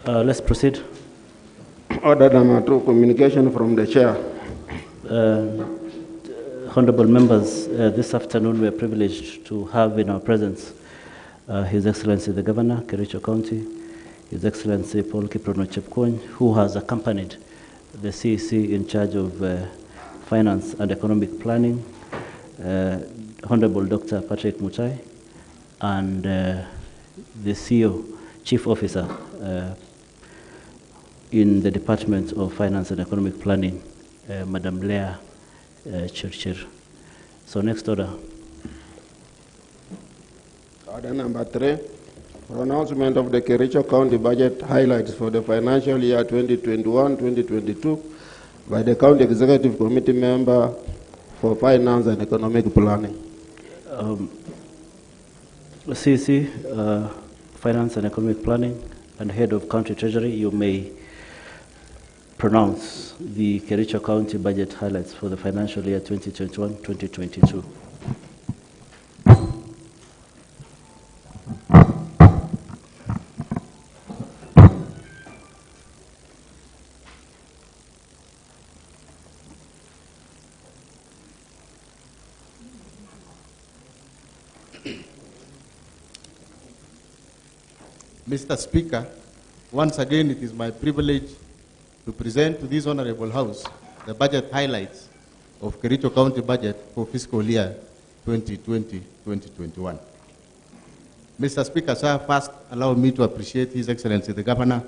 Let's proceed. Order number 2, communication from the chair. Honorable members, this afternoon we are privileged to have in our presence His Excellency the Governor, Kericho County, His Excellency Paul Kiprono Chepkwony, who has accompanied the CEC in charge of Finance and Economic Planning, Honorable Dr. Patrick Mutai, and the CEO, Chief Officer in the Department of Finance and Economic Planning, Madam Leah Chirchir. So next order. Order number 3, pronouncement of the Kericho County budget highlights for the financial year 2021-2022 by the County Executive Committee member for Finance and Economic Planning. CEC, Finance and Economic Planning, and Head of County Treasury, you may pronounce the Kericho County budget highlights for the financial year 2021-2022. Mr. Speaker, once again it is my privilege to present to this Honorable House the budget highlights of Kericho County budget for fiscal year 2020-2021. Mr. Speaker, sir, first allow me to appreciate His Excellency the Governor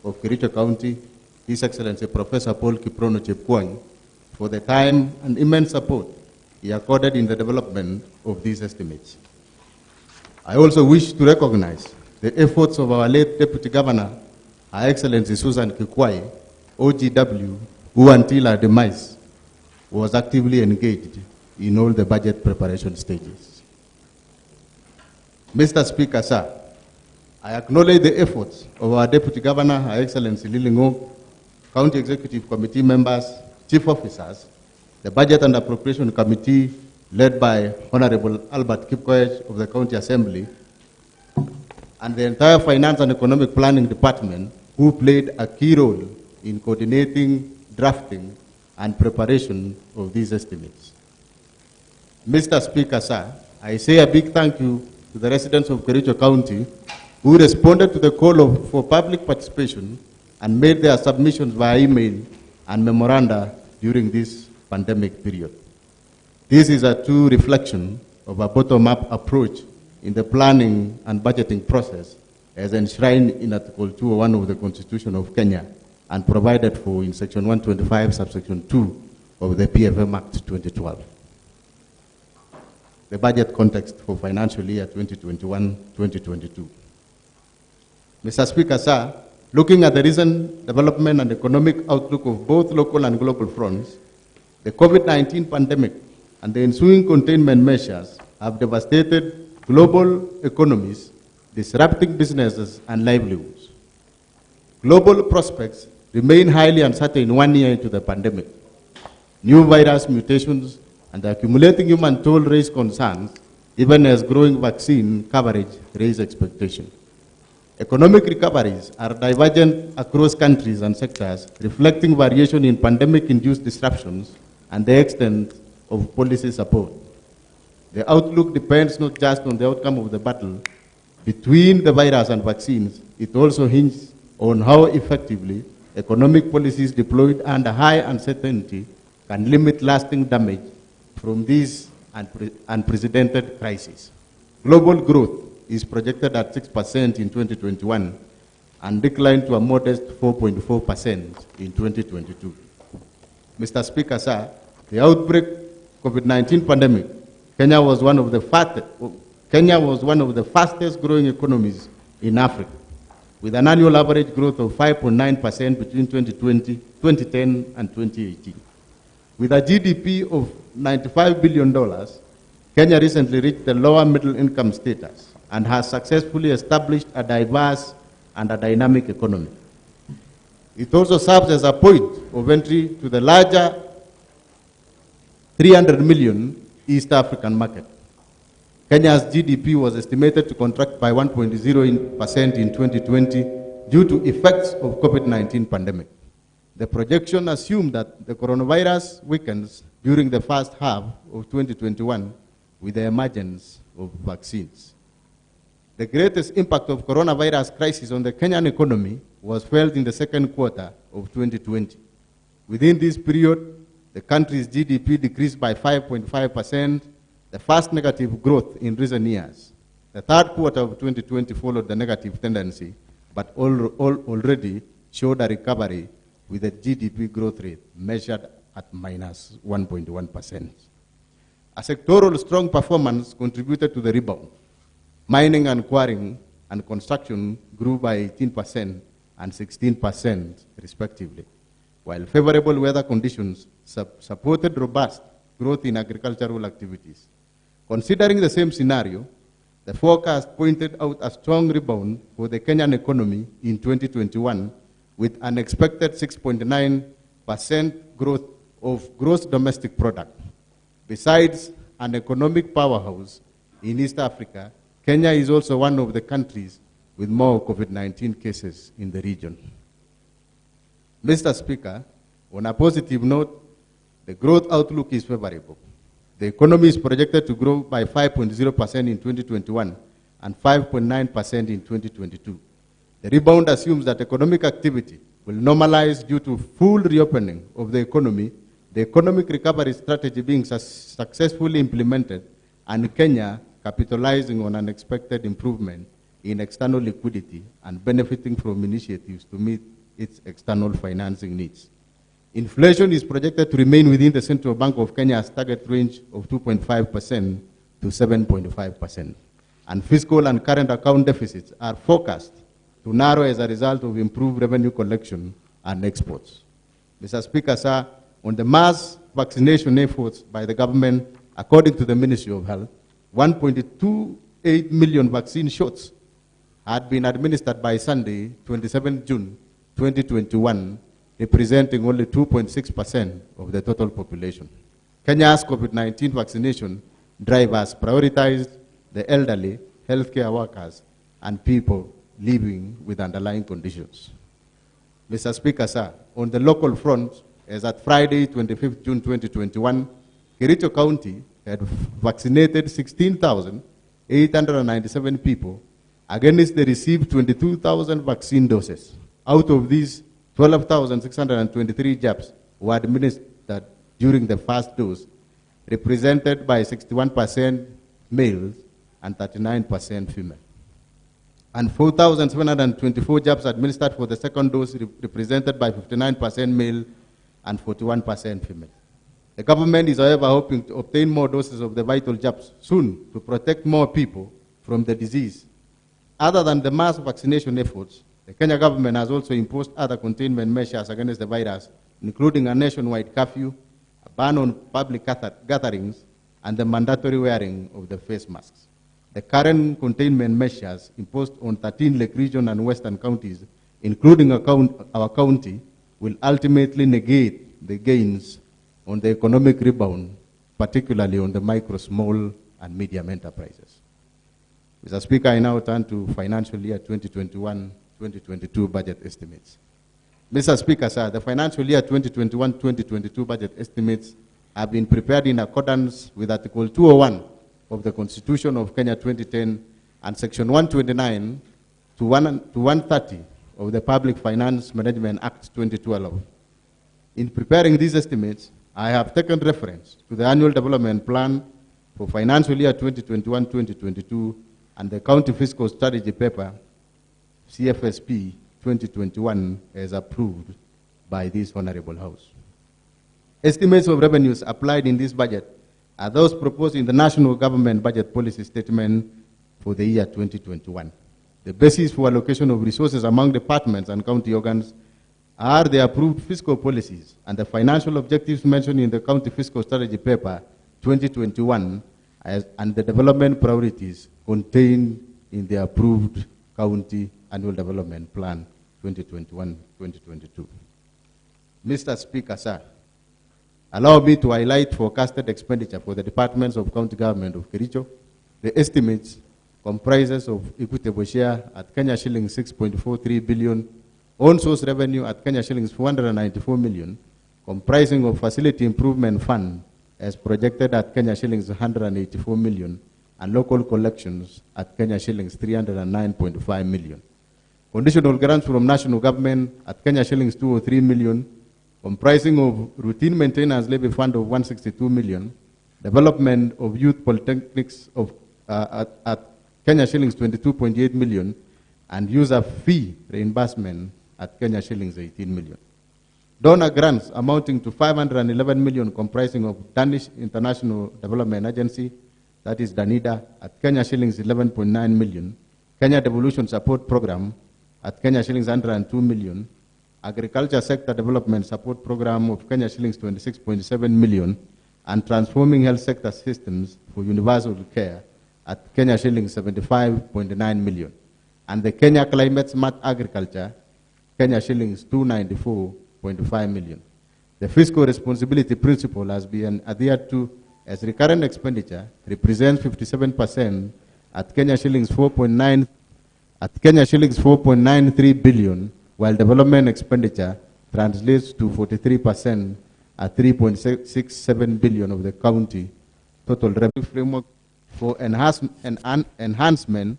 of Kericho County, His Excellency Professor Paul Kiprono Chepkwony, for the time and immense support he accorded in the development of these estimates. I also wish to recognize the efforts of our late Deputy Governor, Her Excellency Susan Kikwai, OGW, who until her demise was actively engaged in all the budget preparation stages. Mr. Speaker, sir, I acknowledge the efforts of our Deputy Governor, Her Excellency Lilingo, County Executive Committee members, Chief Officers, the Budget and Appropriation Committee led by Honorable Albert Kipkoech of the County Assembly, and the entire Finance and Economic Planning Department, who played a key role in coordinating, drafting, and preparation of these estimates. Mr. Speaker, sir, I say a big thank you to the residents of Kericho County who responded to the call for public participation and made their submissions via email and memoranda during this pandemic period. This is a true reflection of a bottom-up approach in the planning and budgeting process as enshrined in Article 201 of the Constitution of Kenya and provided for in Section 125, subsection 2 of the PFM Act 2012. The budget context for financial year 2021-2022. Mr. Speaker, sir, looking at the recent development and economic outlook of both local and global fronts, the COVID-19 pandemic and the ensuing containment measures have devastated global economies, disrupting businesses and livelihoods. Global prospects remain highly uncertain 1 year into the pandemic. New virus mutations and the accumulating human toll raise concerns, even as growing vaccine coverage raise expectations. Economic recoveries are divergent across countries and sectors, reflecting variation in pandemic-induced disruptions and the extent of policy support. The outlook depends not just on the outcome of the battle between the virus and vaccines, it also hinges on how effectively economic policies deployed under high uncertainty can limit lasting damage from these unprecedented crises. Global growth is projected at 6% in 2021 and declined to a modest 4.4% in 2022. Mr. Speaker, sir, the outbreak COVID-19 pandemic, Kenya was one of the fastest growing economies in Africa, with an annual average growth of 5.9% between 2010 and 2018. With a GDP of $95 billion, Kenya recently reached the lower middle income status and has successfully established a diverse and a dynamic economy. It also serves as a point of entry to the larger 300 million East African market. Kenya's GDP was estimated to contract by 1.0% in 2020 due to effects of COVID-19 pandemic. The projection assumed that the coronavirus weakens during the first half of 2021 with the emergence of vaccines. The greatest impact of coronavirus crisis on the Kenyan economy was felt in the second quarter of 2020. Within this period, the country's GDP decreased by 5.5%, the first negative growth in recent years. The third quarter of 2020 followed the negative tendency, but already showed a recovery with a GDP growth rate measured at minus 1.1%. A sectoral strong performance contributed to the rebound. Mining and quarrying and construction grew by 18% and 16% respectively, while favorable weather conditions supported robust growth in agricultural activities. Considering the same scenario, the forecast pointed out a strong rebound for the Kenyan economy in 2021 with an expected 6.9% growth of gross domestic product. Besides an economic powerhouse in East Africa, Kenya is also one of the countries with more COVID-19 cases in the region. Mr. Speaker, on a positive note, the growth outlook is favorable. The economy is projected to grow by 5.0% in 2021 and 5.9% in 2022. The rebound assumes that economic activity will normalize due to full reopening of the economy, the economic recovery strategy being successfully implemented, and Kenya capitalizing on an expected improvement in external liquidity and benefiting from initiatives to meet its external financing needs. Inflation is projected to remain within the Central Bank of Kenya's target range of 2.5% to 7.5%. And fiscal and current account deficits are forecast to narrow as a result of improved revenue collection and exports. Mr. Speaker, sir, on the mass vaccination efforts by the government, according to the Ministry of Health, 1.28 million vaccine shots had been administered by Sunday, 27 June 2021, representing only 2.6% of the total population. Kenya's COVID-19 vaccination drive has prioritized the elderly, healthcare workers, and people living with underlying conditions. Mr. Speaker, sir, on the local front, as at Friday, 25th June 2021, Kericho County had vaccinated 16,897 people against the received 22,000 vaccine doses. Out of these, 12,623 jabs were administered during the first dose, represented by 61% males and 39% female. And 4,724 jabs administered for the second dose, represented by 59% male and 41% female. The government is, however, hoping to obtain more doses of the vital jabs soon to protect more people from the disease. Other than the mass vaccination efforts, the Kenya government has also imposed other containment measures against the virus, including a nationwide curfew, a ban on public gatherings, and the mandatory wearing of the face masks. The current containment measures imposed on 13 Lake Region and Western counties, including our county, will ultimately negate the gains on the economic rebound, particularly on the micro, small, and medium enterprises. Mr. Speaker, I now turn to financial year 2021-2022 budget estimates. Mr. Speaker, sir, the financial year 2021-2022 budget estimates have been prepared in accordance with Article 201 of the Constitution of Kenya 2010 and Section 129 to 130 of the Public Finance Management Act 2012. In preparing these estimates, I have taken reference to the Annual Development Plan for financial year 2021-2022 and the County Fiscal Strategy Paper, CFSP 2021, as approved by this Honorable House. Estimates of revenues applied in this budget are those proposed in the National Government Budget Policy Statement for the year 2021. The basis for allocation of resources among departments and county organs are the approved fiscal policies and the financial objectives mentioned in the County Fiscal Strategy Paper 2021 and the development priorities contained in the approved County Annual Development Plan 2021-2022. Mr. Speaker, sir, allow me to highlight forecasted expenditure for the departments of county government of Kericho. The estimates comprises of equitable share at Kenya shillings 6.43 billion, own source revenue at Kenya shillings 494 million, comprising of facility improvement fund as projected at Kenya shillings 184 million, and local collections at Kenya shillings 309.5 million. Conditional grants from national government at Kenya shillings 203 million, comprising of routine maintenance levy fund of 162 million, development of youth polytechnics of at Kenya shillings 22.8 million, and user fee reimbursement at Kenya shillings 18 million. Donor grants amounting to 511 million, comprising of Danish International Development Agency, that is DANIDA, at Kenya shillings 11.9 million, Kenya Devolution Support Program at Kenya shillings 102 million, Agriculture Sector Development Support Program of Kenya shillings 26.7 million, and Transforming Health Sector Systems for Universal Care at Kenya shillings 75.9 million, and the Kenya Climate Smart Agriculture, Kenya shillings 294.5 million. The fiscal responsibility principle has been adhered to as recurrent expenditure represents 57% at Kenya shillings 4.93 billion, while development expenditure translates to 43% at 3.67 billion of the county total revenue framework for enhancement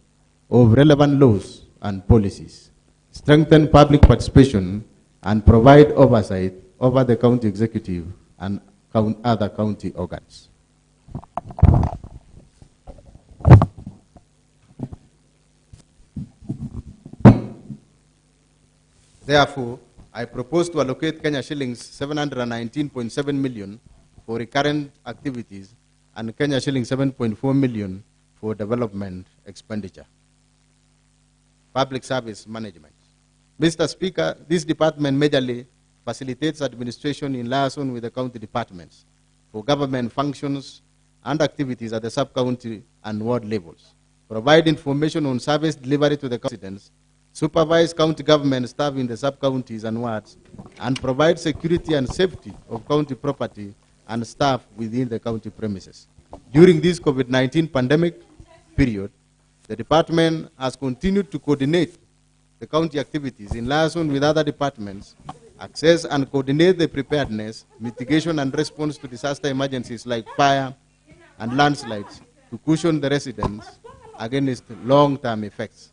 of relevant laws and policies, strengthen public participation, and provide oversight over the county executive and other county organs. Therefore, I propose to allocate Kenya shillings 719.7 million for recurrent activities and Kenya shillings 7.4 million for development expenditure. Public service management. Mr. Speaker, this department majorly facilitates administration in liaison with the county departments for government functions and activities at the sub-county and ward levels, provide information on service delivery to the residents, supervise county government staff in the sub-counties and wards, and provide security and safety of county property and staff within the county premises. During this COVID-19 pandemic period, the department has continued to coordinate the county activities in liaison with other departments, access and coordinate the preparedness, mitigation and response to disaster emergencies like fire and landslides to cushion the residents against long-term effects.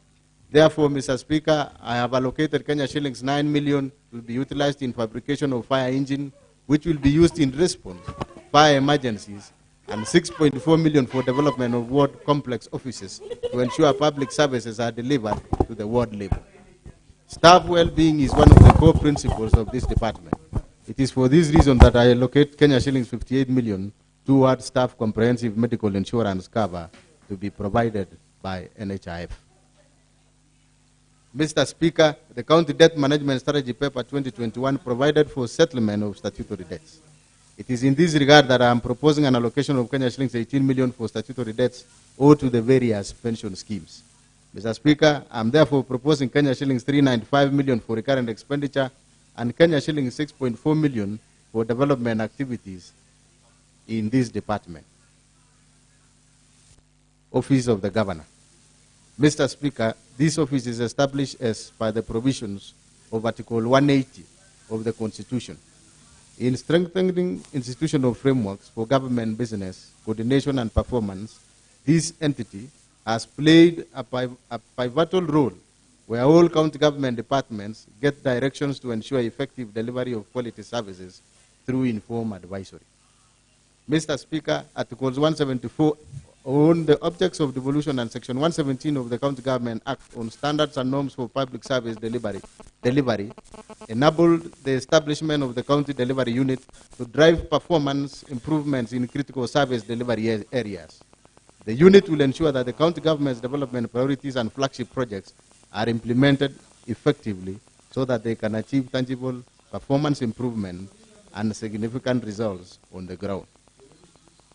Therefore, Mr. Speaker, I have allocated Kenya shillings 9 million to be utilized in fabrication of fire engine, which will be used in response to fire emergencies, and 6.4 million for development of ward complex offices to ensure public services are delivered to the ward level. Staff well-being is one of the core principles of this department. It is for this reason that I allocate Kenya shillings 58 million towards staff comprehensive medical insurance cover to be provided by NHIF. Mr. Speaker, the County Debt Management Strategy Paper 2021 provided for settlement of statutory debts. It is in this regard that I am proposing an allocation of Kenya shillings 18 million for statutory debts owed to the various pension schemes. Mr. Speaker, I am therefore proposing Kenya shillings 395 million for recurrent expenditure and Kenya shillings 6.4 million for development activities in this department. Office of the Governor. Mr. Speaker, this office is established as per the provisions of Article 180 of the Constitution. In strengthening institutional frameworks for government business, coordination and performance, this entity has played a pivotal role where all county government departments get directions to ensure effective delivery of quality services through informed advisory. Mr. Speaker, Articles 174 on the objects of devolution and Section 117 of the County Government Act on standards and norms for public service delivery enabled the establishment of the County Delivery Unit to drive performance improvements in critical service delivery areas. The unit will ensure that the county government's development priorities and flagship projects are implemented effectively so that they can achieve tangible performance improvement and significant results on the ground.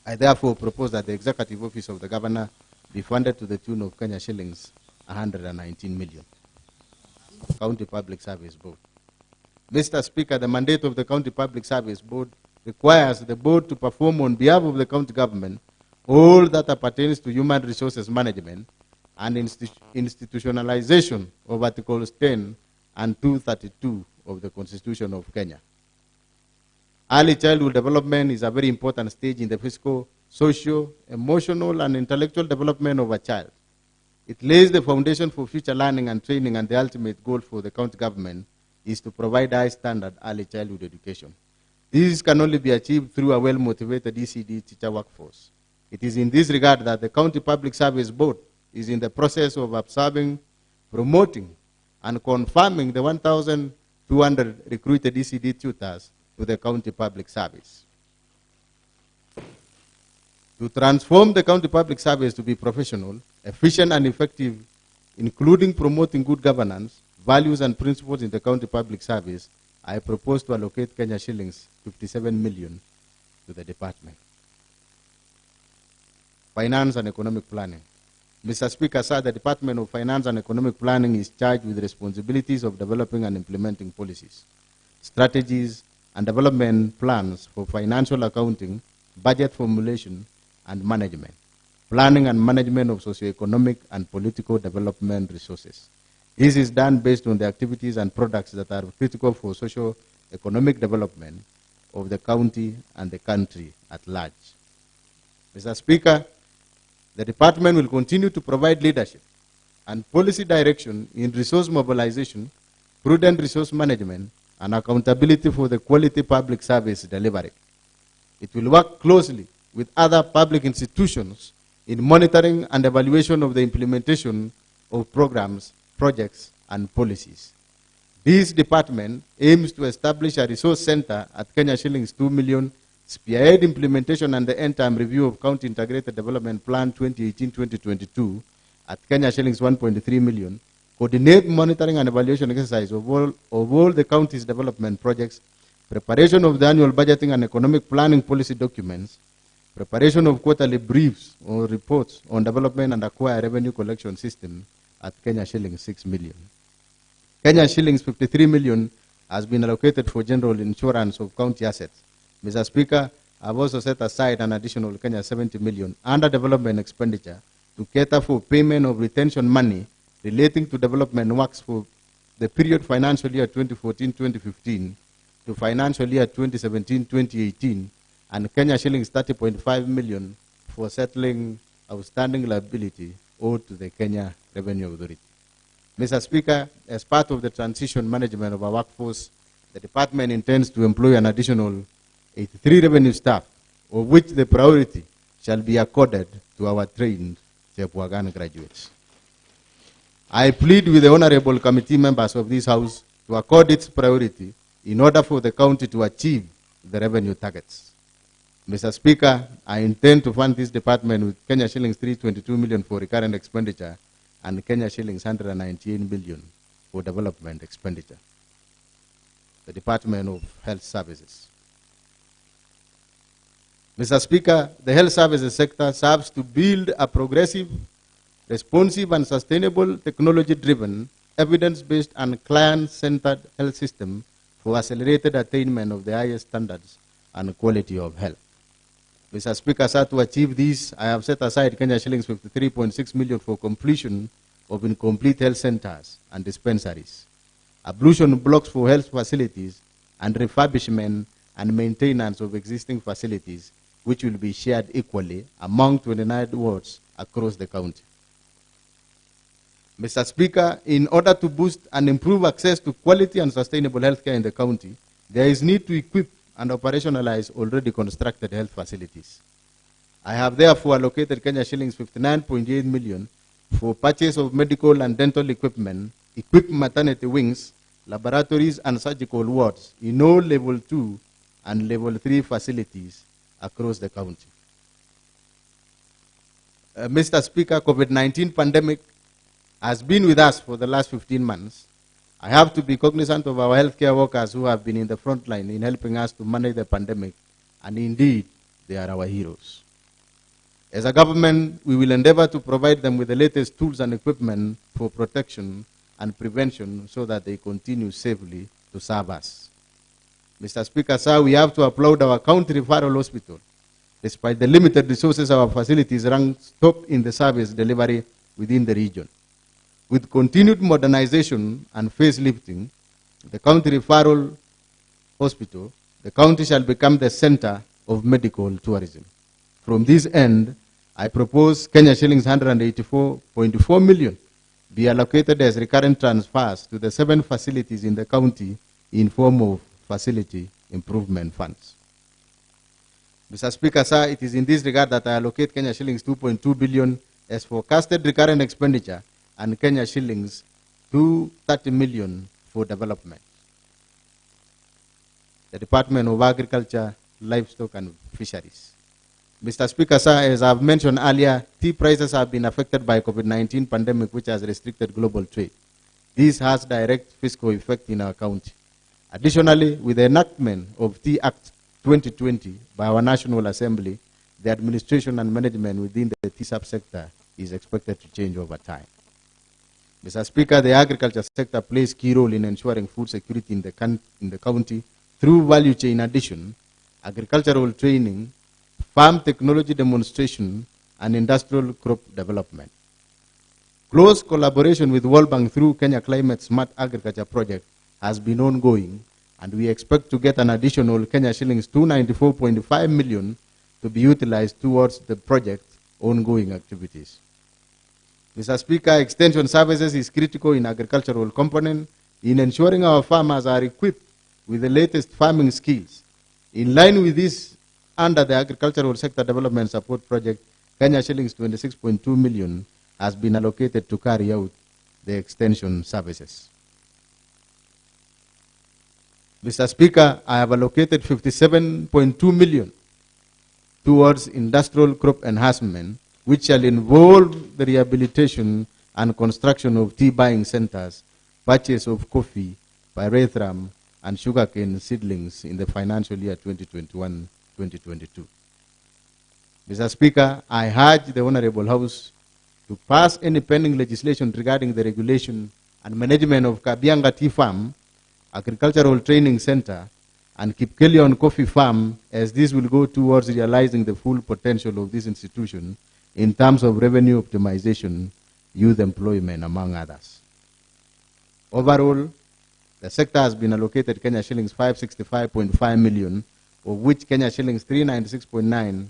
I therefore propose that the Executive Office of the Governor be funded to the tune of Kenya shillings 119 million. County Public Service Board. Mr. Speaker, the mandate of the County Public Service Board requires the board to perform on behalf of the county government all that pertains to human resources management and institutionalization of Articles 10 and 232 of the Constitution of Kenya. Early childhood development is a very important stage in the physical, social, emotional, and intellectual development of a child. It lays the foundation for future learning and training, and the ultimate goal for the county government is to provide high standard early childhood education. This can only be achieved through a well-motivated ECD teacher workforce. It is in this regard that the County Public Service Board is in the process of observing, promoting, and confirming the 1,200 recruited ECD tutors to the county public service. To transform the county public service to be professional, efficient, and effective, including promoting good governance, values, and principles in the county public service, I propose to allocate Kenya shillings 57 million to the department. Finance and Economic Planning. Mr. Speaker, sir, the Department of Finance and Economic Planning is charged with responsibilities of developing and implementing policies, strategies, and development plans for financial accounting, budget formulation, and management, planning and management of socioeconomic and political development resources. This is done based on the activities and products that are critical for socio-economic development of the county and the country at large. Mr. Speaker, the department will continue to provide leadership and policy direction in resource mobilization, prudent resource management, and accountability for the quality public service delivery. It will work closely with other public institutions in monitoring and evaluation of the implementation of programs, projects, and policies. This department aims to establish a resource center at Kenya shillings 2 million, spearhead implementation and the end-time review of County Integrated Development Plan 2018-2022 at Kenya shillings 1.3 million, coordinate monitoring and evaluation exercise of all the county's development projects, preparation of the annual budgeting and economic planning policy documents, preparation of quarterly briefs or reports on development and acquire revenue collection system at Kenya shillings 6 million. Kenya shillings 53 million has been allocated for general insurance of county assets. Mr. Speaker, I've also set aside an additional Kenya 70 million under development expenditure to cater for payment of retention money relating to development works for the period financial year 2014-2015 to financial year 2017-2018, and Kenya shillings 30.5 million for settling outstanding liability owed to the Kenya Revenue Authority. Mr. Speaker, as part of the transition management of our workforce, the department intends to employ an additional 83 revenue staff, of which the priority shall be accorded to our trained Chepwagan graduates. I plead with the honorable committee members of this House to accord its priority in order for the county to achieve the revenue targets. Mr. Speaker, I intend to fund this department with Kenya shillings 322 million for recurrent expenditure and Kenya shillings 198 million for development expenditure. The Department of Health Services. Mr. Speaker, the health services sector serves to build a progressive, responsive, and sustainable technology-driven, evidence-based, and client-centered health system for accelerated attainment of the highest standards and quality of health. Mr. Speaker, sir, to achieve this, I have set aside Kenya shillings 53.6 million for completion of incomplete health centers and dispensaries, ablution blocks for health facilities, and refurbishment and maintenance of existing facilities, which will be shared equally among 29 wards across the county. Mr. Speaker, in order to boost and improve access to quality and sustainable healthcare in the county, there is need to equip and operationalize already constructed health facilities. I have therefore allocated Kenya shillings 59.8 million for purchase of medical and dental equipment, equipped maternity wings, laboratories, and surgical wards in all level 2 and level 3 facilities across the county. Mr. Speaker, COVID-19 pandemic has been with us for the last 15 months. I have to be cognizant of our healthcare workers who have been in the front line in helping us to manage the pandemic, and indeed, they are our heroes. As a government, we will endeavor to provide them with the latest tools and equipment for protection and prevention so that they continue safely to serve us. Mr. Speaker, sir, we have to applaud our county referral hospital. Despite the limited resources, our facilities rank top in the service delivery within the region. With continued modernization and facelifting, the county referral hospital, the county shall become the center of medical tourism. From this end, I propose Kenya shillings 184.4 million be allocated as recurrent transfers to the 7 facilities in the county in form of facility improvement funds. Mr. Speaker, sir, it is in this regard that I allocate Kenya shillings 2.2 billion as forecasted recurrent expenditure and Kenya shillings 230 million for development. The Department of Agriculture, Livestock and Fisheries. Mr. Speaker, sir, as I've mentioned earlier, tea prices have been affected by COVID-19 pandemic, which has restricted global trade. This has direct fiscal effect in our county. Additionally, with the enactment of Tea Act 2020 by our National Assembly, the administration and management within the tea subsector is expected to change over time. Mr. Speaker, the agriculture sector plays a key role in ensuring food security in the county through value chain addition, agricultural training, farm technology demonstration, and industrial crop development. Close collaboration with World Bank through Kenya Climate Smart Agriculture Project has been ongoing, and we expect to get an additional Kenya shillings 294.5 million to be utilized towards the project's ongoing activities. Mr. Speaker, extension services is critical in agricultural component in ensuring our farmers are equipped with the latest farming skills. In line with this, under the Agricultural Sector Development Support Project, Kenya shillings 26.2 million has been allocated to carry out the extension services. Mr. Speaker, I have allocated 57.2 million towards industrial crop enhancement, which shall involve the rehabilitation and construction of tea buying centers, purchase of coffee, pyrethrum, and sugarcane seedlings in the financial year 2021-2022. Mr. Speaker, I urge the Honorable House to pass any pending legislation regarding the regulation and management of Kabianga Tea Farm, Agricultural Training Center, and Kipkelion Coffee Farm, as this will go towards realizing the full potential of this institution in terms of revenue optimization, youth employment, among others. Overall, the sector has been allocated Kenya shillings 565.5 million, of which Kenya shillings 396.9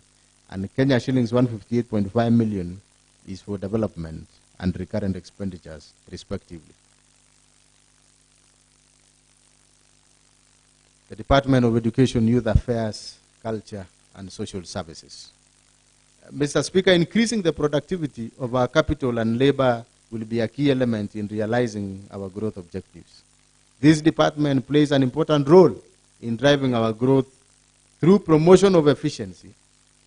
and Kenya shillings 158.5 million is for development and recurrent expenditures, respectively. The Department of Education, Youth Affairs, Culture, and Social Services. Mr. Speaker, increasing the productivity of our capital and labor will be a key element in realizing our growth objectives. This department plays an important role in driving our growth through promotion of efficiency,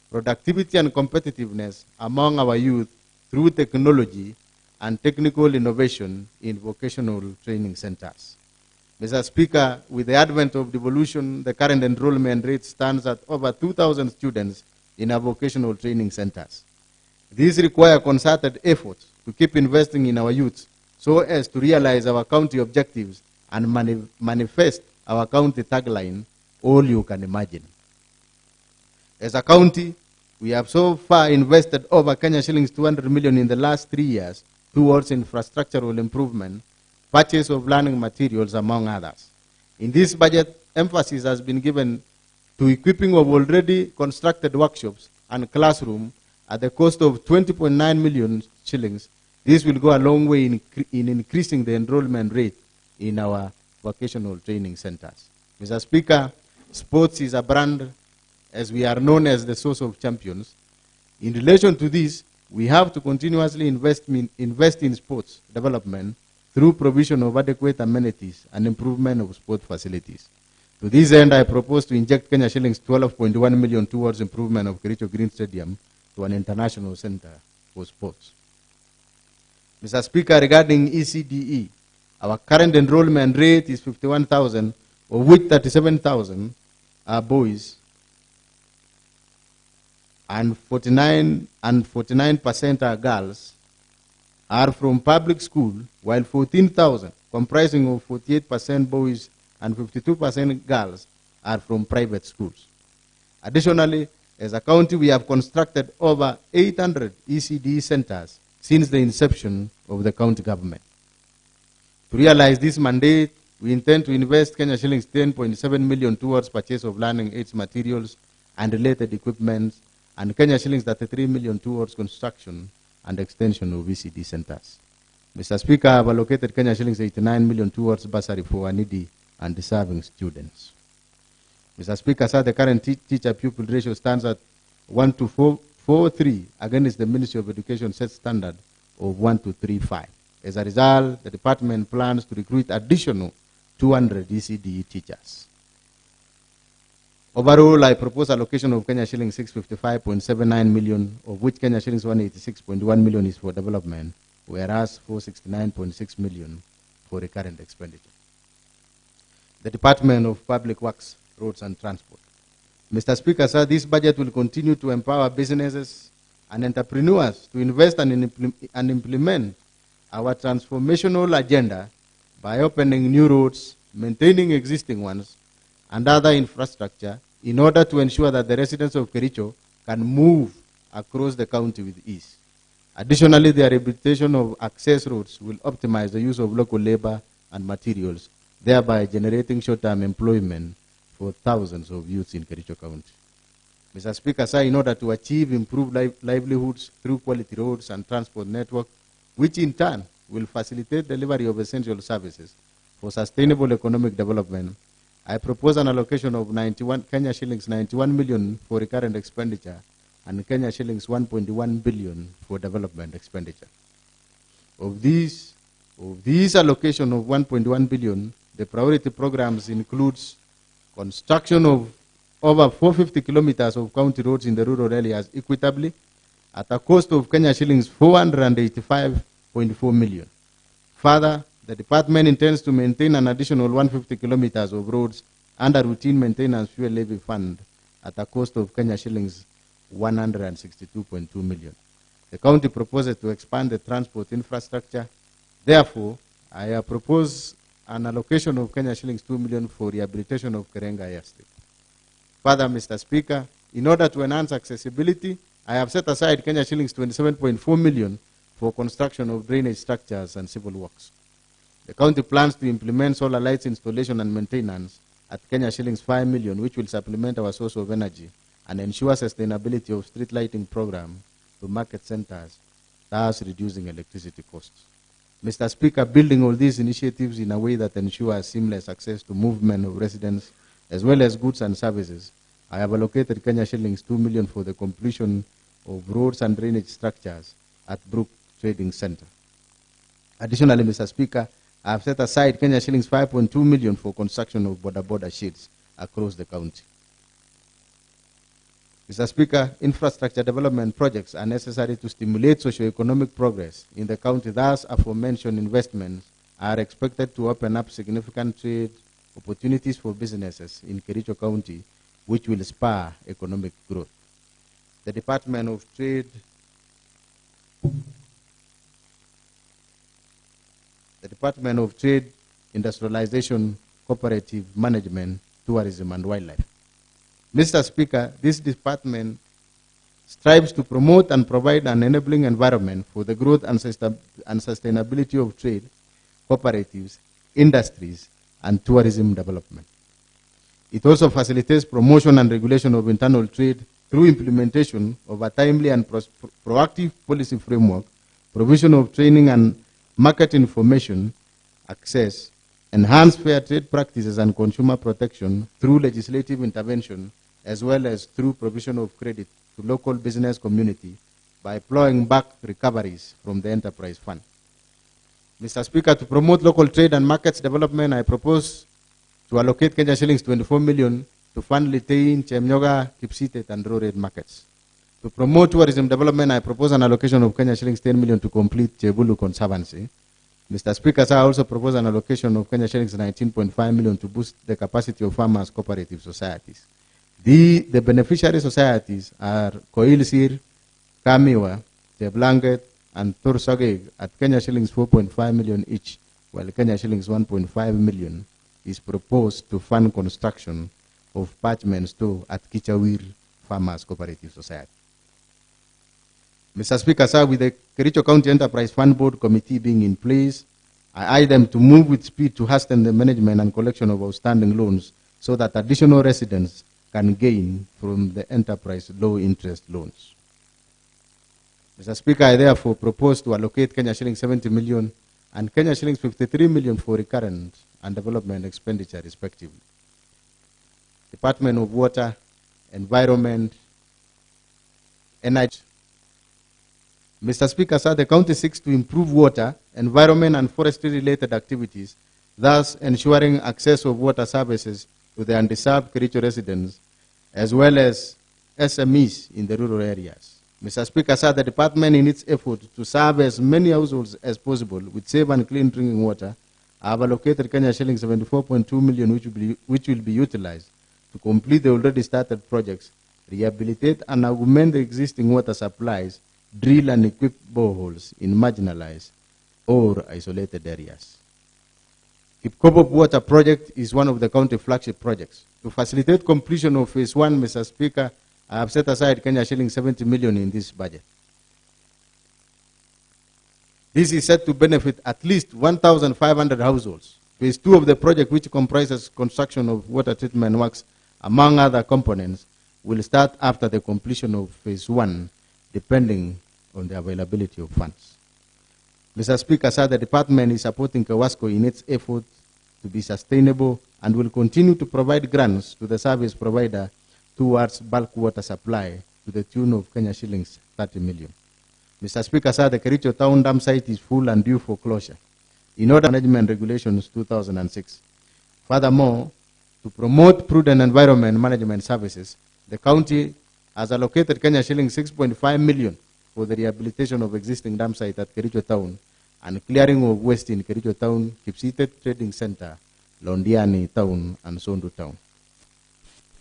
productivity, and competitiveness among our youth through technology and technical innovation in vocational training centers. Mr. Speaker, with the advent of devolution, the current enrollment rate stands at over 2,000 students in our vocational training centers. These require concerted efforts to keep investing in our youth so as to realize our county objectives and manifest our county tagline, all you can imagine. As a county, we have so far invested over Kenya shillings 200 million in the last 3 years towards infrastructural improvement, purchase of learning materials, among others. In this budget, emphasis has been given to equipping of already constructed workshops and classrooms at the cost of 20.9 million shillings. This will go a long way in increasing the enrollment rate in our vocational training centers. Mr. Speaker, sports is a brand, as we are known as the source of champions. In relation to this, we have to continuously invest in sports development through provision of adequate amenities and improvement of sport facilities. To this end, I propose to inject Kenya shillings 12.1 million towards improvement of Kericho Green Stadium to an international center for sports. Mr. Speaker, regarding ECDE, our current enrollment rate is 51,000, of which 37,000 are boys and 49% are girls, are from public school, while 14,000, comprising of 48% boys and 52% girls, are from private schools. Additionally, as a county, we have constructed over 800 ECD centers since the inception of the county government. To realize this mandate, we intend to invest Kenya shillings 10.7 million towards purchase of learning aids materials and related equipment, and Kenya shillings 33 million towards construction and extension of VCD centers. Mr. Speaker, I have allocated Kenya shillings 89 million towards bursary for needy and deserving students. Mr. Speaker, sir, the current teacher-pupil ratio stands at 1:4.3 against the Ministry of Education set standard of 1:3.5. As a result, the department plans to recruit additional 200 ECD teachers. Overall, I propose allocation of Kenya shillings 655.79 million, of which Kenya shillings 186.1 million is for development, whereas 469.6 million for recurrent expenditure. The Department of Public Works, Roads and Transport. Mr. Speaker, sir, this budget will continue to empower businesses and entrepreneurs to invest and implement our transformational agenda by opening new roads, maintaining existing ones, and other infrastructure in order to ensure that the residents of Kericho can move across the county with ease. Additionally, the rehabilitation of access roads will optimize the use of local labor and materials, thereby generating short-term employment for thousands of youths in Kericho County. Mr. Speaker, sir, in order to achieve improved livelihoods through quality roads and transport network, which in turn will facilitate delivery of essential services for sustainable economic development, I propose an allocation of Kenya shillings 91 million for recurrent expenditure and Kenya shillings 1.1 billion for development expenditure. Of these allocation of 1.1 billion, the priority programs includes construction of over 450 kilometers of county roads in the rural areas equitably at a cost of Kenya shillings 485.4 million. Further, the department intends to maintain an additional 150 kilometers of roads under routine maintenance fuel levy fund at a cost of Kenya shillings 162.2 million. The county proposes to expand the transport infrastructure. Therefore, I propose an allocation of Kenya shillings 2 million for rehabilitation of Kerenga Airstrip. Further, Mr. Speaker, in order to enhance accessibility, I have set aside Kenya shillings 27.4 million for construction of drainage structures and civil works. The county plans to implement solar lights installation and maintenance at Kenya shillings 5 million, which will supplement our source of energy and ensure sustainability of street lighting program to market centers, thus reducing electricity costs. Mr. Speaker, building all these initiatives in a way that ensures seamless access to movement of residents as well as goods and services, I have allocated Kenya shillings 2 million for the completion of roads and drainage structures at Brook Trading Center. Additionally, Mr. Speaker, I have set aside Kenya shillings 5.2 million for construction of border sheds across the county. Mr. Speaker, infrastructure development projects are necessary to stimulate socio-economic progress in the county. Thus, aforementioned investments are expected to open up significant trade opportunities for businesses in Kericho County, which will spur economic growth. The Department of Trade, Industrialization, Cooperative Management, Tourism and Wildlife. Mr. Speaker, this department strives to promote and provide an enabling environment for the growth and sustainability of trade, cooperatives, industries, and tourism development. It also facilitates promotion and regulation of internal trade through implementation of a timely and proactive policy framework, provision of training and market information access, enhanced fair trade practices and consumer protection through legislative intervention, as well as through provision of credit to local business community by plowing back recoveries from the enterprise fund. Mr. Speaker, to promote local trade and markets development, I propose to allocate Kenya shillings 24 million to fund Litein, Chemnyoga, Kipsitet, and Road markets. To promote tourism development, I propose an allocation of Kenya shillings 10 million to complete Chebulu Conservancy. Mr. Speaker, I also propose an allocation of Kenya shillings 19.5 million to boost the capacity of farmers' cooperative societies. The beneficiary societies are Koilsir, Kamiwa, Jeblanget, and Tursogeg at Kenya shillings 4.5 million each, while Kenya shillings 1.5 million is proposed to fund construction of parchment store at Kichawir Farmers Cooperative Society. Mr. Speaker, sir, with the Kericho County Enterprise Fund Board Committee being in place, I urge them to move with speed to hasten the management and collection of outstanding loans so that additional residents can gain from the enterprise low-interest loans. Mr. Speaker, I therefore propose to allocate Kenya shillings 70 million and Kenya shillings 53 million for recurrent and development expenditure, respectively. Department of Water, Environment, Energy. Mr. Speaker, sir, the county seeks to improve water, environment, and forestry-related activities, thus ensuring access of water services to the undeserved Kericho residents, as well as SMEs in the rural areas. Mr. Speaker, sir, the department, in its effort to serve as many households as possible with safe and clean drinking water, have allocated Kenya shillings 74.2 million, which will be utilized to complete the already started projects, rehabilitate and augment the existing water supplies, drill and equip boreholes in marginalized or isolated areas. Kipkobo Water Project is one of the county flagship projects. To facilitate completion of phase 1, Mr. Speaker, I have set aside Kenya shillings 70 million in this budget. This is set to benefit at least 1,500 households. Phase 2 of the project, which comprises construction of water treatment works, among other components, will start after the completion of phase 1, depending on the availability of funds. Mr. Speaker, sir, the department is supporting Kawasco in its effort to be sustainable and will continue to provide grants to the service provider towards bulk water supply to the tune of Kenya shillings 30 million. Mr. Speaker, sir, the Kericho Town dam site is full and due for closure in order management regulations 2006. Furthermore, to promote prudent environment management services, the county has allocated Kenya shillings 6.5 million for the rehabilitation of existing dam site at Kericho Town and clearing of waste in Kericho Town, Kipsitet Trading Center, Londiani Town, and Sondu Town.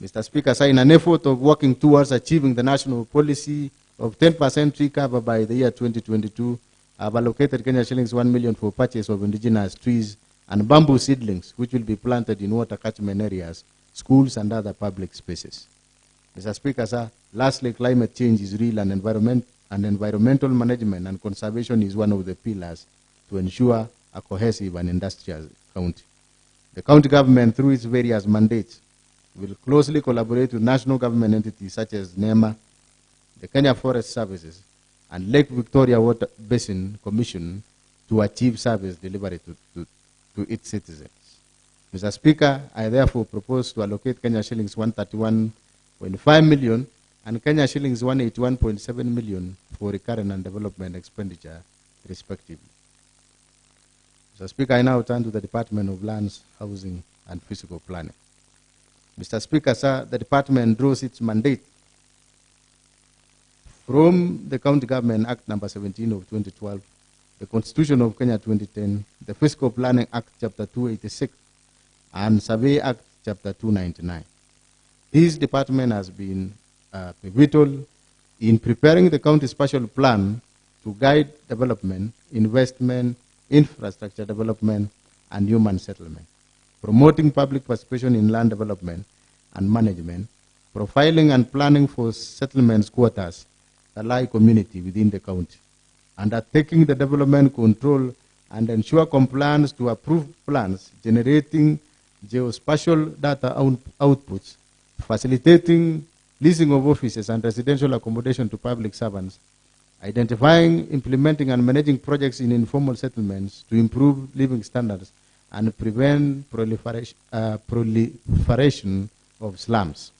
Mr. Speaker, sir, in an effort of working towards achieving the national policy of 10% tree cover by the year 2022, I have allocated Kenya shillings 1 million for purchase of indigenous trees and bamboo seedlings, which will be planted in water catchment areas, schools, and other public spaces. Mr. Speaker, sir, lastly, climate change is real, and environmental management and conservation is one of the pillars to ensure a cohesive and industrial county. The county government, through its various mandates, will closely collaborate with national government entities such as NEMA, the Kenya Forest Services, and Lake Victoria Water Basin Commission to achieve service delivery to its citizens. Mr. Speaker, I therefore propose to allocate Kenya shillings 131.5 million and Kenya shillings 181.7 million for recurrent and development expenditure, respectively. Mr. Speaker, I now turn to the Department of Lands, Housing, and Physical Planning. Mr. Speaker, sir, the department draws its mandate from the County Government Act number 17 of 2012, the Constitution of Kenya 2010, the Fiscal Planning Act Chapter 286, and Survey Act Chapter 299. This department has been pivotal in preparing the county special plan to guide development, investment, infrastructure development, and human settlement, promoting public participation in land development and management, profiling and planning for settlements quotas, the Lai community within the county, undertaking the development control and ensure compliance to approved plans, generating geospatial data outputs, facilitating leasing of offices and residential accommodation to public servants, identifying, implementing, and managing projects in informal settlements to improve living standards and prevent proliferation of slums.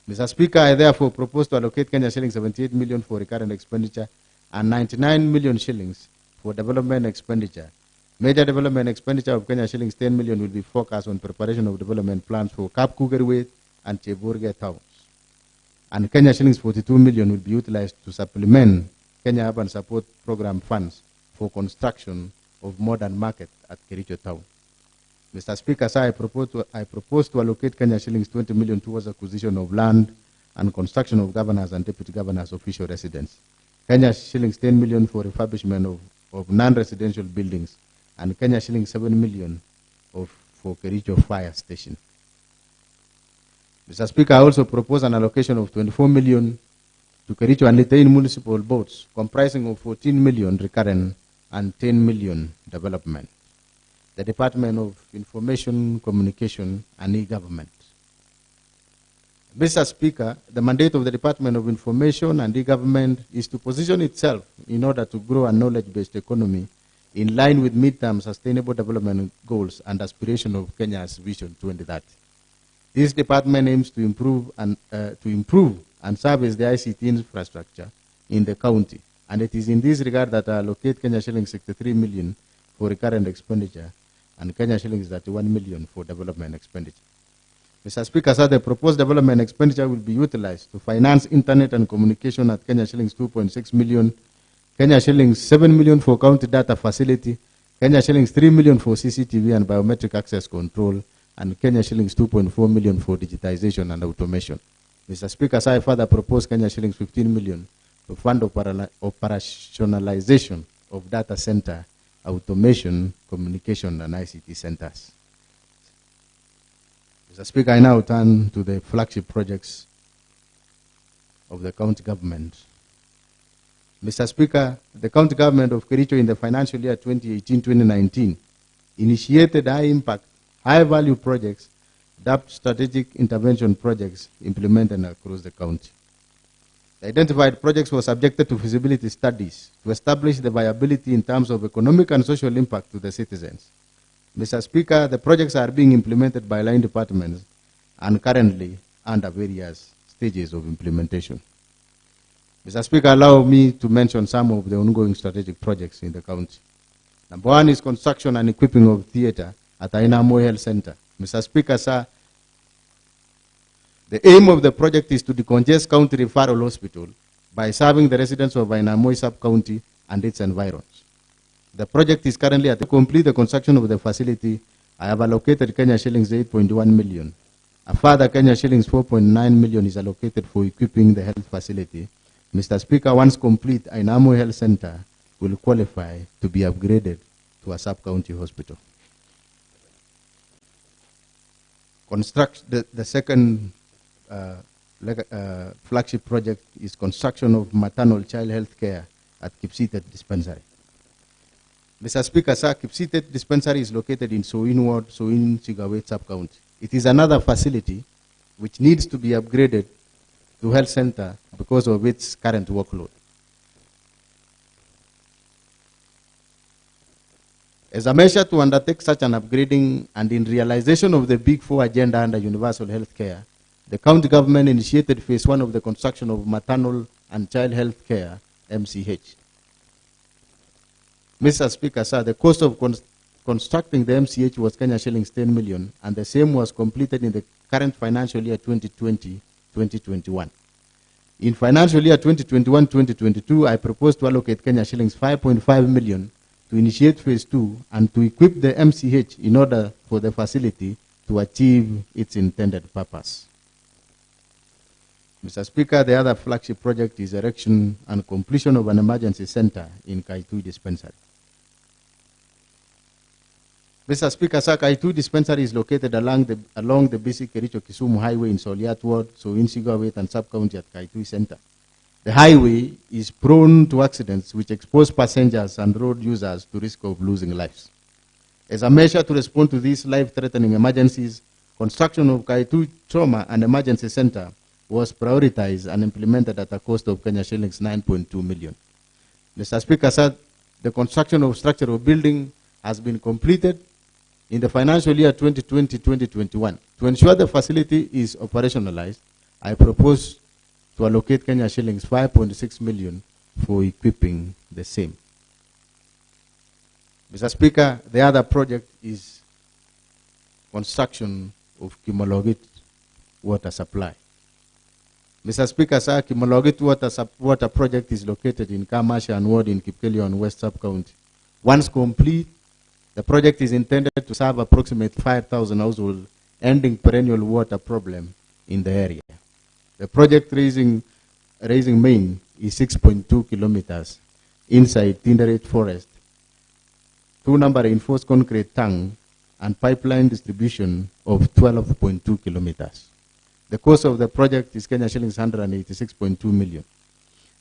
Mr. Speaker, I therefore propose to allocate Kenya shillings 78 million for recurrent expenditure and 99 million shillings for development expenditure. Major development expenditure of Kenya shillings 10 million will be focused on preparation of development plans for Kapkugerwet and Cheburge towns. And Kenya shillings 42 million will be utilized to supplement Kenya Urban Support Program funds for construction of modern market at Kericho Town. Mr. Speaker, sir, I propose to allocate Kenya shillings 20 million towards acquisition of land and construction of governors and deputy governors' official residence. Kenya shillings 10 million for refurbishment of non-residential buildings, and Kenya shillings 7 million for Kericho Fire Station. Mr. Speaker, I also propose an allocation of 24 million to Kericho and Litein municipal boards, comprising of 14 million recurrent and 10 million development. The Department of Information, Communication and E-Government. Mr. Speaker, the mandate of the Department of Information and E-Government is to position itself in order to grow a knowledge-based economy in line with midterm sustainable development goals and aspiration of Kenya's Vision 2030. This department aims to improve and service the ICT infrastructure in the county, and it is in this regard that I allocate Kenya shillings 63 million for recurrent expenditure and Kenya shillings 31 million for development expenditure. Mr. Speaker, sir, the proposed development expenditure will be utilized to finance internet and communication at Kenya shillings 2.6 million, Kenya shillings 7 million for county data facility, Kenya shillings 3 million for CCTV and biometric access control, and Kenya shillings 2.4 million for digitization and automation. Mr. Speaker, sir, I further propose Kenya shillings 15 million to fund operationalization of data center, automation, communication, and ICT centers. Mr. Speaker, I now turn to the flagship projects of the county government. Mr. Speaker, the county government of Kericho in the financial year 2018-2019 initiated high-impact, high-value projects, dubbed strategic intervention projects implemented across the county. The identified projects were subjected to feasibility studies to establish the viability in terms of economic and social impact to the citizens. Mr. Speaker, the projects are being implemented by line departments and currently under various stages of implementation. Mr. Speaker, allow me to mention some of the ongoing strategic projects in the county. Number one is construction and equipping of theater at Ainamo Health Center. Mr. Speaker, sir, the aim of the project is to decongest county referral hospital by serving the residents of Ainamo sub-county and its environs. The project is currently to complete the construction of the facility. I have allocated Kenya shillings 8.1 million. A further Kenya shillings 4.9 million is allocated for equipping the health facility. Mr. Speaker, once complete, Ainamo Health Center will qualify to be upgraded to a sub-county hospital. The second flagship project is construction of maternal child health care at Kipsitet Dispensary. Mr. Speaker, sir, Kipsitet Dispensary is located in Soin Ward, Soin Sigawet sub-county. It is another facility which needs to be upgraded to health center because of its current workload. As a measure to undertake such an upgrading and in realization of the Big Four agenda under universal health care, the county government initiated phase 1 of the construction of maternal and child health care, MCH. Mr. Speaker, sir, the cost of constructing the MCH was Kenya shillings 10 million, and the same was completed in the current financial year 2020-2021. In financial year 2021-2022, I propose to allocate Kenya shillings 5.5 million to initiate phase 2 and to equip the MCH in order for the facility to achieve its intended purpose. Mr. Speaker, the other flagship project is erection and completion of an emergency center in Kaitui Dispensary. Mr. Speaker, sir, Kaitui Dispensary is located along the busy Kericho-Kisumu Highway in Soliat Ward, so in Sigawet and sub-county at Kaitui Center. The highway is prone to accidents which expose passengers and road users to risk of losing lives. As a measure to respond to these life-threatening emergencies, construction of Kaitui Trauma and Emergency Center was prioritized and implemented at a cost of Kenya shillings 9.2 million. Mr. Speaker, sir, the construction of structural building has been completed in the financial year 2020-2021. To ensure the facility is operationalized, I propose to allocate Kenya shillings 5.6 million for equipping the same. Mr. Speaker, the other project is construction of Kimologit water supply. Mr. Speaker, sir, Kimologit water project is located in Kamasha and Ward in Kipkelion West Sub-County. Once complete, the project is intended to serve approximately 5,000 households, ending perennial water problem in the area. The project raising main is 6.2 kilometers inside Tinderate Forest, 2-number reinforced concrete tank, and pipeline distribution of 12.2 kilometers. The cost of the project is Kenya shillings 186.2 million.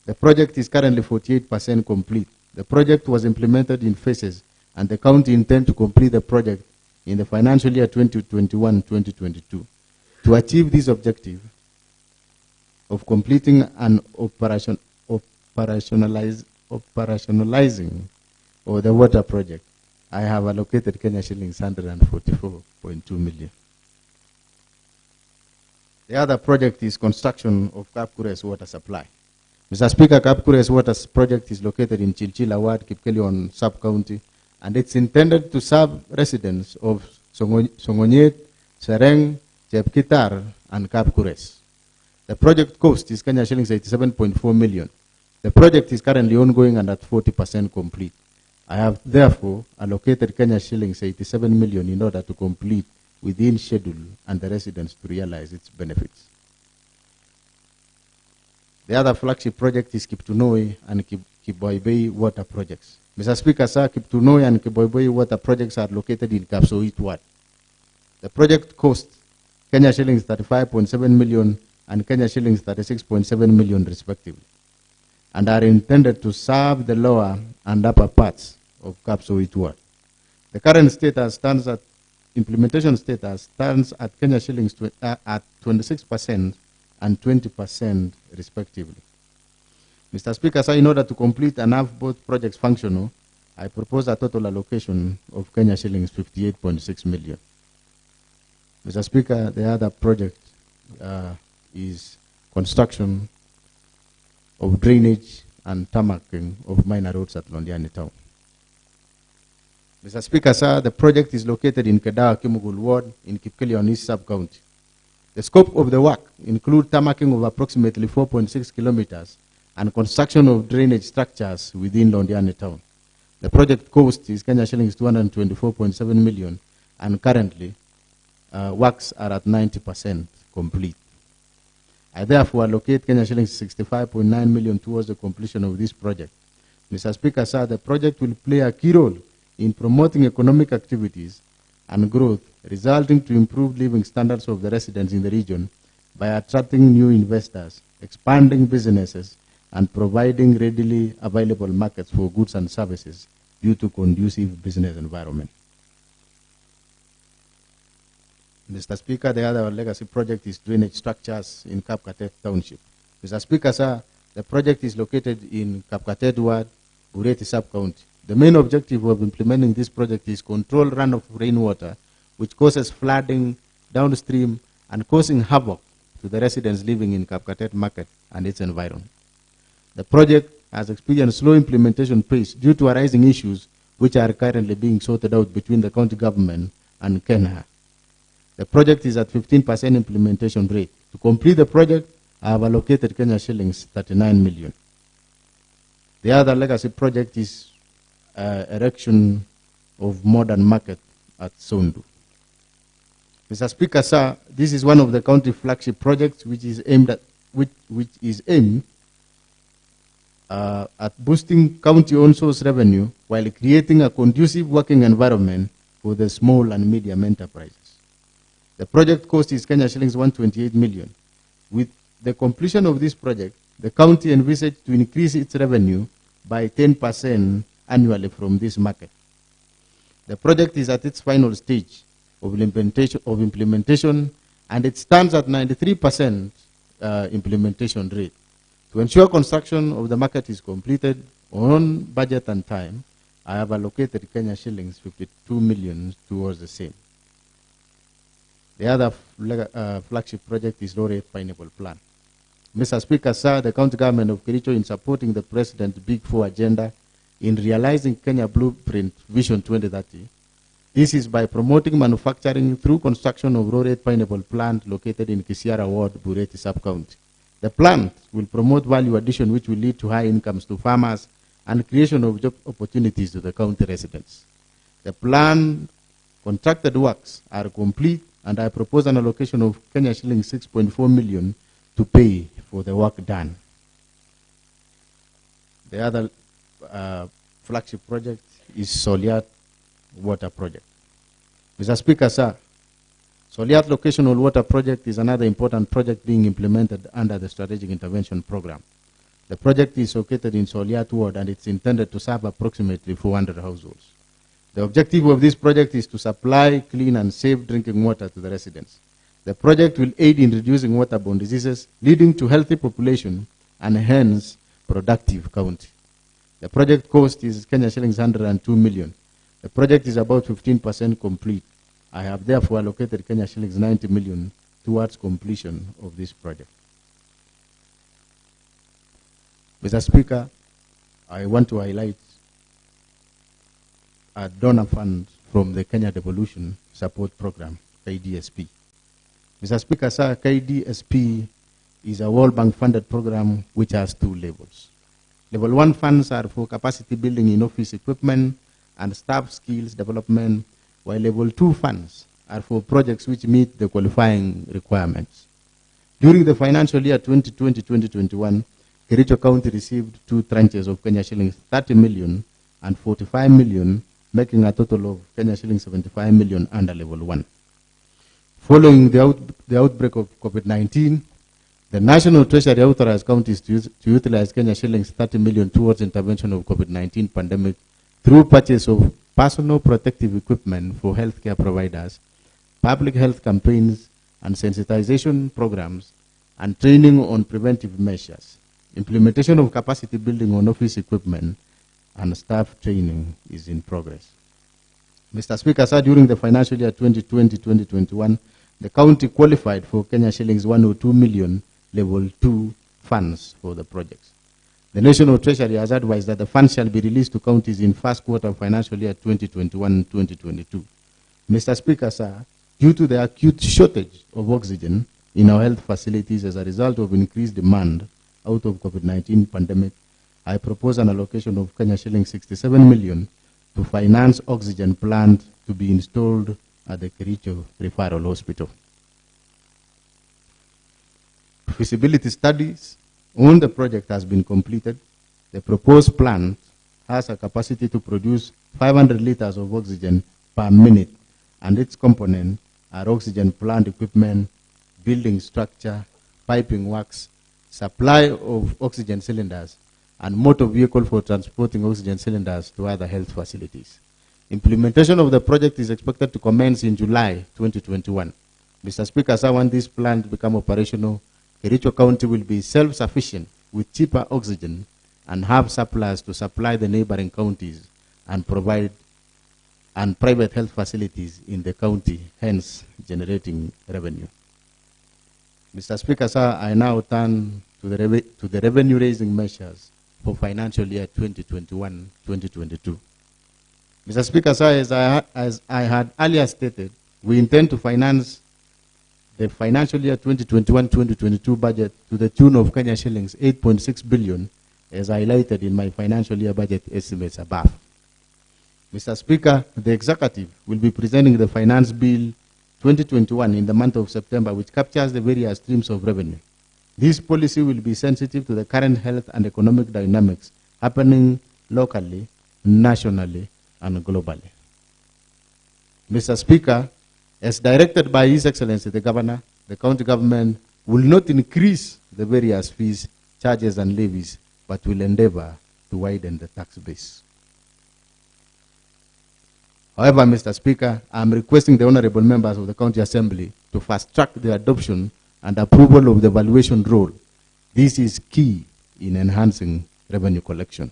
The project is currently 48% complete. The project was implemented in phases, and the county intends to complete the project in the financial year 2021-2022. To achieve this objective of completing and operationalizing the water project, I have allocated Kenya shillings 144.2 million. The other project is construction of Kapkures water supply. Mr. Speaker, Kapkures water project is located in Chilchila Ward, Kipkelion sub-county, and it's intended to serve residents of Songonyet, Sereng, Chepkitar, and Kapkures. The project cost is Kenya shillings 87.4 million. The project is currently ongoing and at 40% complete. I have therefore allocated Kenya shillings 87 million in order to complete within schedule and the residents to realize its benefits. The other flagship project is Kiptunoi and Kiboibei water projects. Mr. Speaker, sir, Kiptunoi and Kiboibei water projects are located in Kapsoit Ward. The project costs Kenya shillings 35.7 million and Kenya shillings 36.7 million respectively, and are intended to serve the lower and upper parts of Kapsoit Ward. The current status stands at implementation status stands at Kenya shillings at 26% and 20% respectively. Mr. Speaker, sir, in order to complete and have both projects functional, I propose a total allocation of Kenya shillings 58.6 million. Mr. Speaker, the other project is construction of drainage and tarmacking of minor roads at Londiani Town. Mr. Speaker, sir, the project is located in Kedawa Kimugul Ward in Kipkelion East Sub-County. The scope of the work includes tarmacking of approximately 4.6 kilometers and construction of drainage structures within Londiani Town. The project cost is Kenya shillings 224.7 million, and currently works are at 90% complete. I therefore allocate Kenya shillings 65.9 million towards the completion of this project. Mr. Speaker, sir, the project will play a key role in promoting economic activities and growth, resulting to improved living standards of the residents in the region by attracting new investors, expanding businesses, and providing readily available markets for goods and services due to conducive business environment. Mr. Speaker, the other legacy project is drainage structures in Kapkatet Township. Mr. Speaker, sir, the project is located in Kapkatet Ward, Bureti Sub-County. The main objective of implementing this project is control runoff rainwater, which causes flooding downstream and causing havoc to the residents living in Kapkatet Market and its environment. The project has experienced slow implementation pace due to arising issues which are currently being sorted out between the county government and Kenya. The project is at 15% implementation rate. To complete the project, I have allocated Kenya shillings 39 million. The other legacy project is erection of modern market at Sondu. Mr. Speaker, sir, this is one of the county flagship projects which is aimed at boosting county-owned source revenue while creating a conducive working environment for the small and medium enterprises. The project cost is Kenya shillings 128 million. With the completion of this project, the county envisaged to increase its revenue by 10% annually from this market. The project is at its final stage of implementation, and it stands at 93% implementation rate. To ensure construction of the market is completed on budget and time, I have allocated Kenya shillings 52 million towards the same. The other flagship project is Laureate Pineapple Plan. Mr. Speaker, sir, the county government of Kericho, in supporting the President's Big Four agenda in realizing Kenya Blueprint Vision 2030, this is by promoting manufacturing through construction of Laureate Pineapple Plant located in Kisiara Ward, Bureti Sub-County. The plant will promote value addition which will lead to high incomes to farmers and creation of job opportunities to the county residents. The plan contracted works are complete, and I propose an allocation of Kenya shillings 6.4 million to pay for the work done. The other flagship project is Soliat Water Project. Mr. Speaker, sir, Soliat Locational Water Project is another important project being implemented under the Strategic Intervention Program. The project is located in Soliat Ward and it's intended to serve approximately 400 households. The objective of this project is to supply clean and safe drinking water to the residents. The project will aid in reducing waterborne diseases, leading to healthy population and hence productive county. The project cost is Kenya shillings 102 million. The project is about 15% complete. I have therefore allocated Kenya shillings 90 million towards completion of this project. Mr. Speaker, I want to highlight a donor fund from the Kenya Devolution Support Program, KDSP. Mr. Speaker, sir, KDSP is a World Bank funded program which has two levels. Level 1 funds are for capacity building in office equipment and staff skills development, while level 2 funds are for projects which meet the qualifying requirements. During the financial year 2020-2021, Kericho County received 2 tranches of Kenya shillings 30 million and 45 million, making a total of Kenya shillings 75 million under level 1. Following the outbreak of COVID-19, the National Treasury authorized counties to utilize Kenya shillings 30 million towards intervention of COVID-19 pandemic through purchase of personal protective equipment for healthcare providers, public health campaigns and sensitization programs, and training on preventive measures. Implementation of capacity building on office equipment and staff training is in progress. Mr. Speaker, sir, during the financial year 2020-2021, the county qualified for Kenya shillings 102 million level 2 funds for the projects. The National Treasury has advised that the funds shall be released to counties in first quarter of financial year 2021-2022. Mr. Speaker, sir, due to the acute shortage of oxygen in our health facilities as a result of increased demand out of COVID-19 pandemic, I propose an allocation of Kenya shilling 67 million to finance oxygen plant to be installed at the Kericho Referral Hospital. Feasibility studies on the project has been completed. The proposed plant has a capacity to produce 500 liters of oxygen per minute, and its components are oxygen plant equipment, building structure, piping works, supply of oxygen cylinders, and motor vehicle for transporting oxygen cylinders to other health facilities. Implementation of the project is expected to commence in July 2021. Mr. Speaker, sir, when this plant to become operational, Kericho County will be self-sufficient with cheaper oxygen and have surplus to supply the neighboring counties and provide private health facilities in the county, hence generating revenue. Mr. Speaker, sir, I now turn to the revenue-raising measures for financial year 2021-2022. Mr. Speaker, sir, as I had earlier stated, we intend to finance the financial year 2021-2022 budget to the tune of Kenya shillings 8.6 billion, as highlighted in my financial year budget estimates above. Mr. Speaker, the Executive will be presenting the Finance Bill 2021 in the month of September, which captures the various streams of revenue. This policy will be sensitive to the current health and economic dynamics happening locally, nationally, and globally. Mr. Speaker, as directed by His Excellency the Governor, the county government will not increase the various fees, charges, and levies, but will endeavor to widen the tax base. However, Mr. Speaker, I am requesting the honorable members of the County Assembly to fast-track the adoption and approval of the valuation rule. This is key in enhancing revenue collection.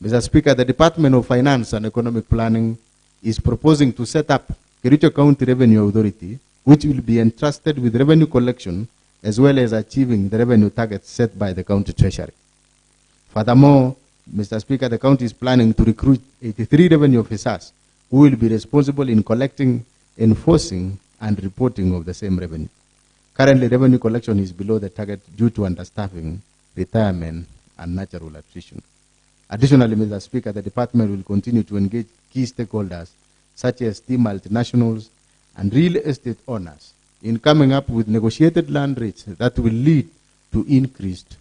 Mr. Speaker, the Department of Finance and Economic Planning is proposing to set up Kericho County Revenue Authority, which will be entrusted with revenue collection as well as achieving the revenue targets set by the county treasury. Furthermore, Mr. Speaker, the county is planning to recruit 83 revenue officers who will be responsible in collecting, enforcing, and reporting of the same revenue. Currently, revenue collection is below the target due to understaffing, retirement, and natural attrition. Additionally, Mr. Speaker, the department will continue to engage key stakeholders such as the multinationals and real estate owners in coming up with negotiated land rates that will lead to increased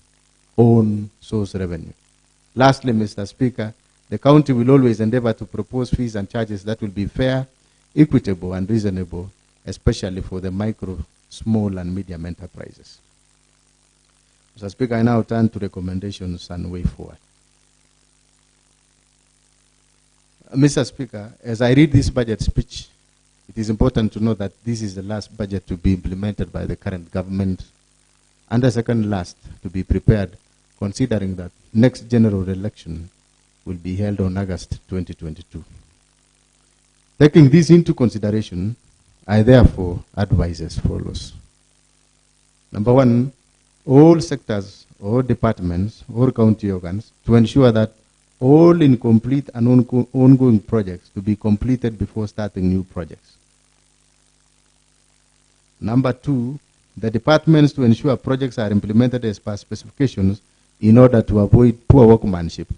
own source revenue. Lastly, Mr. Speaker, the county will always endeavor to propose fees and charges that will be fair, equitable, and reasonable, especially for the micro, small, and medium enterprises. Mr. Speaker, I now turn to recommendations and way forward. Mr. Speaker, as I read this budget speech, it is important to note that this is the last budget to be implemented by the current government and the second last to be prepared, considering that next general election will be held on August 2022. Taking this into consideration, I therefore advise as follows. Number one, all sectors or departments or county organs to ensure that all incomplete and ongoing projects to be completed before starting new projects. Number two, the departments to ensure projects are implemented as per specifications in order to avoid poor workmanship,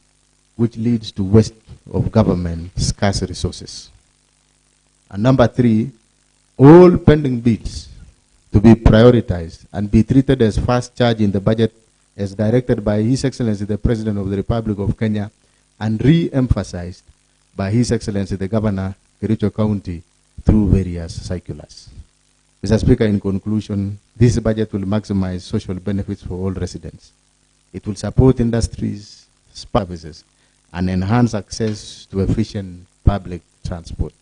which leads to waste of government scarce resources. And number three, all pending bills to be prioritized and be treated as fast charge in the budget as directed by His Excellency the President of the Republic of Kenya and re-emphasized by His Excellency the Governor, Kericho County, through various circulars. Mr. Speaker, in conclusion, this budget will maximize social benefits for all residents. It will support industries, services, and enhance access to efficient public transport.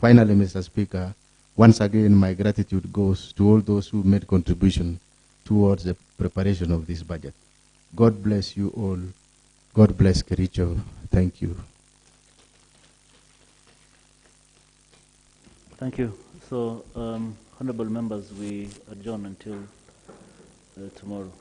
Finally, Mr. Speaker, once again, my gratitude goes to all those who made contribution towards the preparation of this budget. God bless you all. God bless Kericho. Thank you. Thank you. So, honorable members, we adjourn until tomorrow.